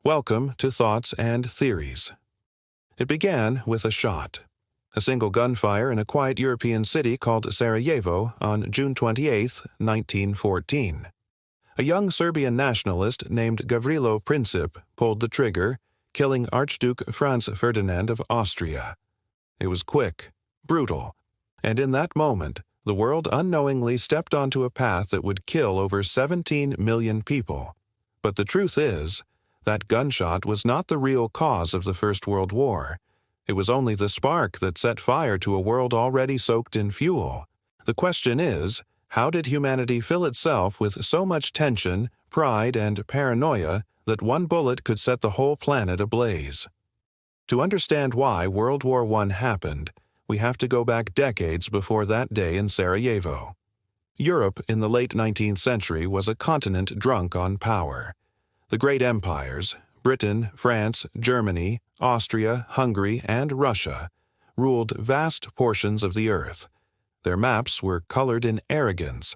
Welcome to Thoughts and Theories. It began with a shot. A single gunfire in a quiet European city called Sarajevo on June 28, 1914. A young Serbian nationalist named Gavrilo Princip pulled the trigger, killing Archduke Franz Ferdinand of Austria. It was quick, brutal, and in that moment, the world unknowingly stepped onto a path that would kill over 17 million people. But the truth is, that gunshot was not the real cause of the First World War. It was only the spark that set fire to a world already soaked in fuel. The question is, how did humanity fill itself with so much tension, pride, and paranoia that one bullet could set the whole planet ablaze? To understand why World War I happened, we have to go back decades before that day in Sarajevo. Europe in the late 19th century was a continent drunk on power. The great empires, Britain, France, Germany, Austria, Hungary, and Russia, ruled vast portions of the earth. Their maps were colored in arrogance.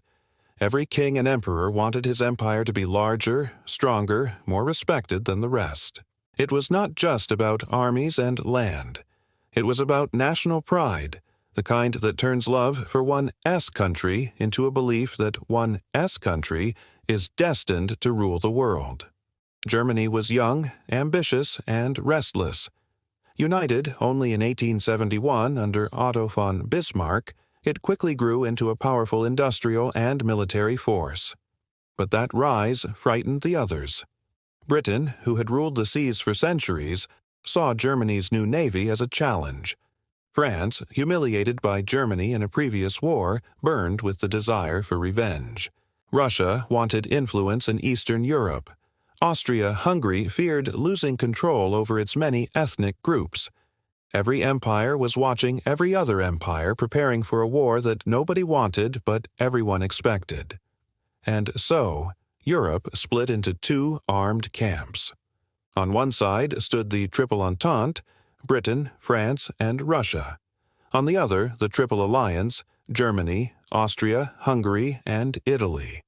Every king and emperor wanted his empire to be larger, stronger, more respected than the rest. It was not just about armies and land. It was about national pride, the kind that turns love for one S country into a belief that one S country is destined to rule the world. Germany was young, ambitious, and restless. United only in 1871 under Otto von Bismarck, it quickly grew into a powerful industrial and military force. But that rise frightened the others. Britain, who had ruled the seas for centuries, saw Germany's new navy as a challenge. France, humiliated by Germany in a previous war, burned with the desire for revenge. Russia wanted influence in Eastern Europe. Austria-Hungary feared losing control over its many ethnic groups. Every empire was watching every other empire preparing for a war that nobody wanted but everyone expected. And so, Europe split into two armed camps. On one side stood the Triple Entente, Britain, France, and Russia. On the other, the Triple Alliance, Germany, Austria, Hungary, and Italy.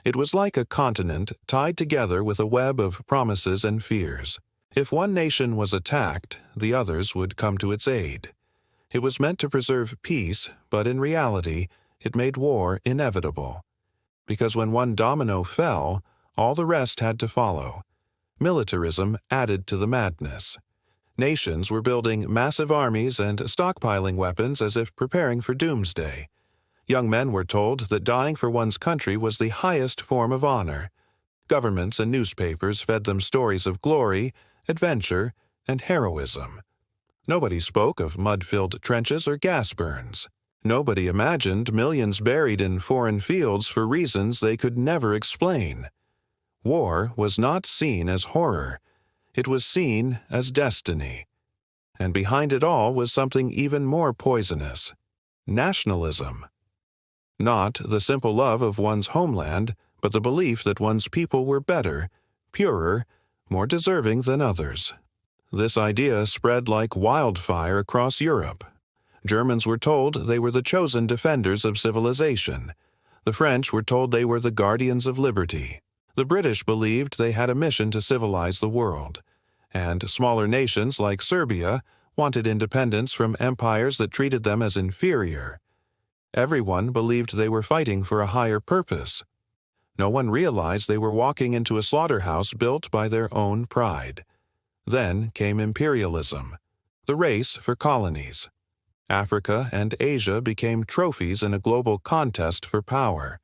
It was like a continent tied together with a web of promises and fears. If one nation was attacked, the others would come to its aid. It was meant to preserve peace, but in reality, it made war inevitable. Because when one domino fell, all the rest had to follow. Militarism added to the madness. Nations were building massive armies and stockpiling weapons as if preparing for doomsday. Young men were told that dying for one's country was the highest form of honor. Governments and newspapers fed them stories of glory, adventure, and heroism. Nobody spoke of mud-filled trenches or gas burns. Nobody imagined millions buried in foreign fields for reasons they could never explain. War was not seen as horror. It was seen as destiny. And behind it all was something even more poisonous: nationalism. Not the simple love of one's homeland, but the belief that one's people were better, purer, more deserving than others. This idea spread like wildfire across Europe. Germans were told they were the chosen defenders of civilization. The French were told they were the guardians of liberty. The British believed they had a mission to civilize the world. And smaller nations like Serbia wanted independence from empires that treated them as inferior. Everyone believed they were fighting for a higher purpose. No one realized they were walking into a slaughterhouse built by their own pride. Then came imperialism, the race for colonies. Africa and Asia became trophies in a global contest for power.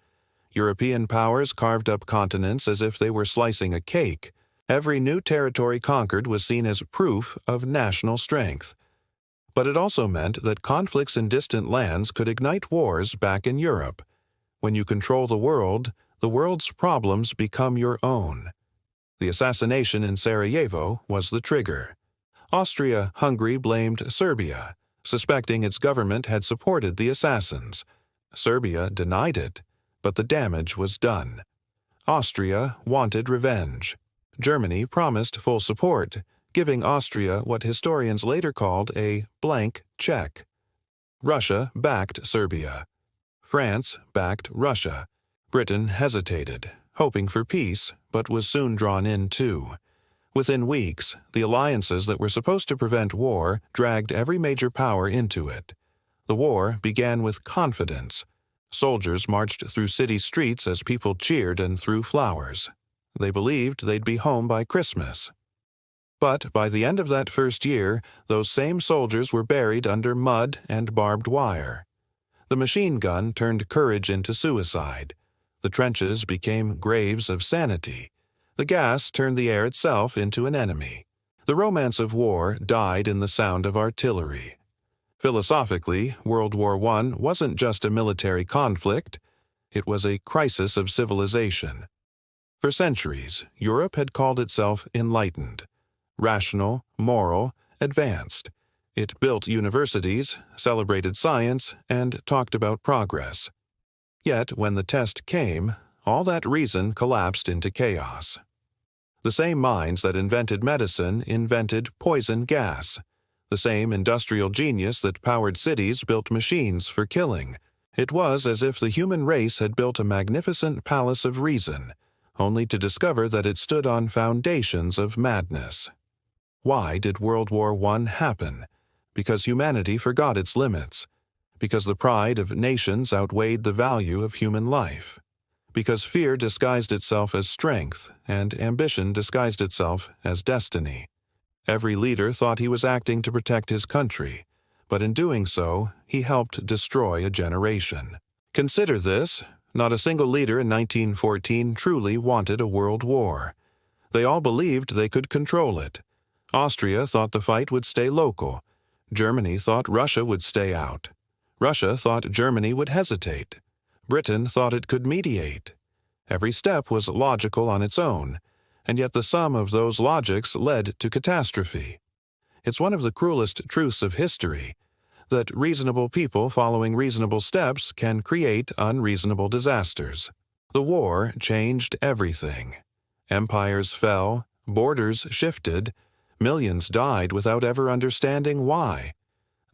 European powers carved up continents as if they were slicing a cake. Every new territory conquered was seen as proof of national strength. But it also meant that conflicts in distant lands could ignite wars back in Europe. When you control the world's problems become your own. The assassination in Sarajevo was the trigger. Austria-Hungary blamed Serbia, suspecting its government had supported the assassins. Serbia denied it, but the damage was done. Austria wanted revenge. Germany promised full support, giving Austria what historians later called a blank check. Russia backed Serbia. France backed Russia. Britain hesitated, hoping for peace, but was soon drawn in too. Within weeks, the alliances that were supposed to prevent war dragged every major power into it. The war began with confidence. Soldiers marched through city streets as people cheered and threw flowers. They believed they'd be home by Christmas. But by the end of that first year, those same soldiers were buried under mud and barbed wire. The machine gun turned courage into suicide. The trenches became graves of sanity. The gas turned the air itself into an enemy. The romance of war died in the sound of artillery. Philosophically, World War I wasn't just a military conflict. It was a crisis of civilization. For centuries, Europe had called itself enlightened, rational, moral, advanced. It built universities, celebrated science, and talked about progress. Yet, when the test came, all that reason collapsed into chaos. The same minds that invented medicine invented poison gas. The same industrial genius that powered cities built machines for killing. It was as if the human race had built a magnificent palace of reason, only to discover that it stood on foundations of madness. Why did World War I happen? Because humanity forgot its limits. Because the pride of nations outweighed the value of human life. Because fear disguised itself as strength, and ambition disguised itself as destiny. Every leader thought he was acting to protect his country, but in doing so, he helped destroy a generation. Consider this: not a single leader in 1914 truly wanted a world war. They all believed they could control it. Austria thought the fight would stay local. Germany thought Russia would stay out. Russia thought Germany would hesitate. Britain thought it could mediate. Every step was logical on its own, and yet the sum of those logics led to catastrophe. It's one of the cruelest truths of history that reasonable people following reasonable steps can create unreasonable disasters. The war changed everything. Empires fell, borders shifted, millions died without ever understanding why.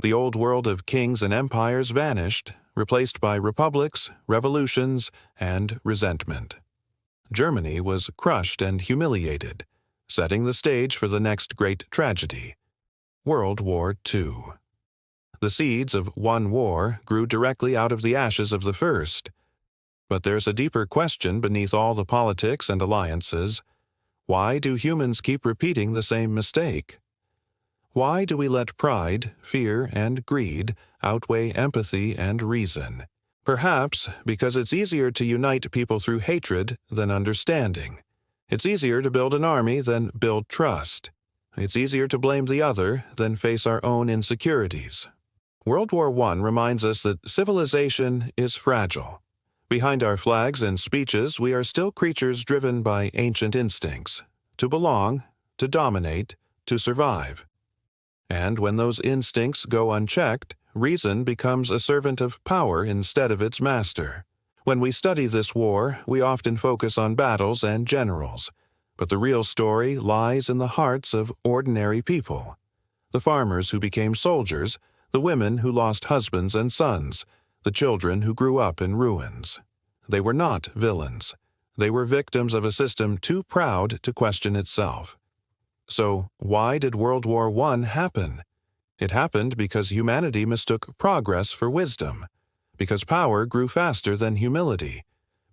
The old world of kings and empires vanished, replaced by republics, revolutions, and resentment. Germany was crushed and humiliated, setting the stage for the next great tragedy, World War II. The seeds of one war grew directly out of the ashes of the first. But there's a deeper question beneath all the politics and alliances. Why do humans keep repeating the same mistake? Why do we let pride, fear, and greed outweigh empathy and reason? Perhaps because it's easier to unite people through hatred than understanding. It's easier to build an army than build trust. It's easier to blame the other than face our own insecurities. World War I reminds us that civilization is fragile. Behind our flags and speeches, we are still creatures driven by ancient instincts, to belong, to dominate, to survive. And when those instincts go unchecked, reason becomes a servant of power instead of its master. When we study this war, we often focus on battles and generals, but the real story lies in the hearts of ordinary people. The farmers who became soldiers, the women who lost husbands and sons, the children who grew up in ruins. They were not villains. They were victims of a system too proud to question itself. So, why did World War I happen? It happened because humanity mistook progress for wisdom, because power grew faster than humility,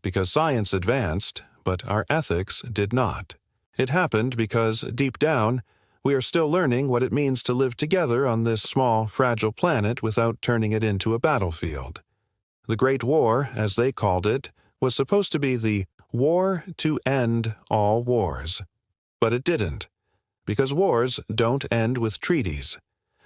because science advanced, but our ethics did not. It happened because, deep down, we are still learning what it means to live together on this small, fragile planet without turning it into a battlefield. The Great War, as they called it, was supposed to be the war to end all wars. But it didn't, because wars don't end with treaties.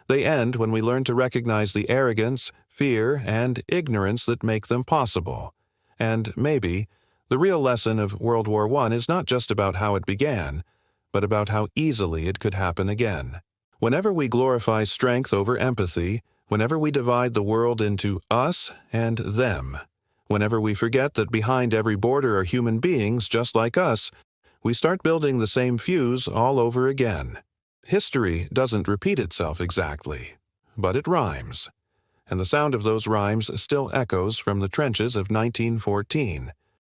They end when we learn to recognize the arrogance, fear, and ignorance that make them possible. And maybe, the real lesson of World War I is not just about how it began, but about how easily it could happen again. Whenever we glorify strength over empathy, whenever we divide the world into us and them, whenever we forget that behind every border are human beings just like us, we start building the same fuse all over again. History doesn't repeat itself exactly, but it rhymes. And the sound of those rhymes still echoes from the trenches of 1914,